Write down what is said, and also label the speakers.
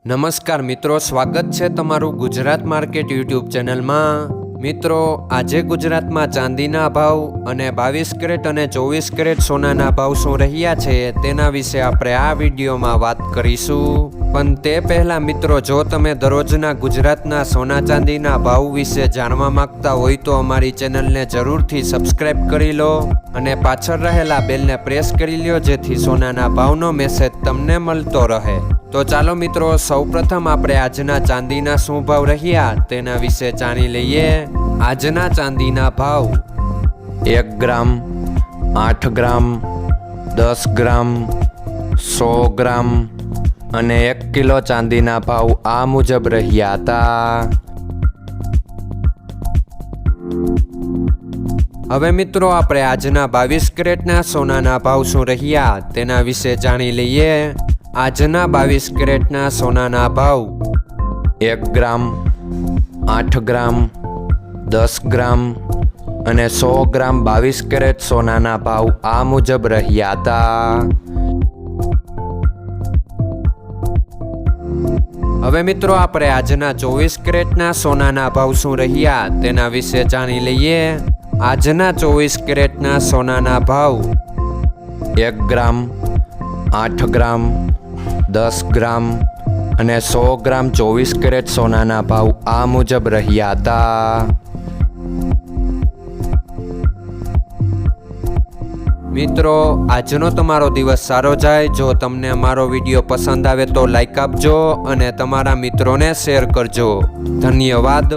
Speaker 1: નમસ્કાર મિત્રો, સ્વાગત છે તમારું ગુજરાત માર્કેટ યુટ્યુબ ચેનલમાં। મિત્રો, આજે ગુજરાતમાં ચાંદીના ભાવ અને 22 કેરેટ અને 24 કેરેટ સોનાના ભાવ શું રહ્યા છે તેના વિશે આપણે આ વિડીયોમાં વાત કરીશું। પણ તે પહેલાં મિત્રો, જો તમે દરરોજના ગુજરાતના સોના ચાંદીના ભાવ વિશે જાણવા માંગતા હોય તો અમારી ચેનલને જરૂરથી સબસ્ક્રાઈબ કરી લો અને પાછળ રહેલા બેલને પ્રેસ કરી લ્યો, જેથી સોનાના ભાવનો મેસેજ તમને મળતો રહે। તો ચાલો મિત્રો, સૌપ્રથમ આપણે આજના ચાંદીના શું ભાવ રહ્યા તેના વિશે જાણી લઈએ। આજના ચાંદીના ભાવ 1 ગ્રામ, 8 ગ્રામ, 10 ગ્રામ, 100 ગ્રામ અને 1 કિલો ચાંદીના ભાવ આ મુજબ રહ્યા હતા। હવે મિત્રો, આપણે આજના 22 કેરેટના સોનાના ભાવ શું રહ્યા તેના વિશે જાણી લઈએ। આજના 22 કેરેટના સોનાના ભાવ 1 ગ્રામ, 8 ગ્રામ, 10 ગ્રામ અને 100 ગ્રામ 22 કેરેટ સોનાના ભાવ આ મુજબ રહ્યા હતા। હવે મિત્રો, આપણે આજના 24 કેરેટના સોનાના ભાવ શું રહ્યા તેના વિશે જાણી લઈએ। આજના 24 કેરેટના સોનાના ભાવ 1 ગ્રામ, 8 ગ્રામ, 10 ગ્રામ અને 100 ગ્રામ 24 કેરેટ સોનાના ભાવ આ મુજબ રહ્યા હતા। મિત્રો, આજનો તમારો દિવસ સારો જાય। જો તમને અમારો વિડીયો પસંદ આવે તો લાઈક આપજો અને તમારા મિત્રોને શેર કરજો। ધન્યવાદ।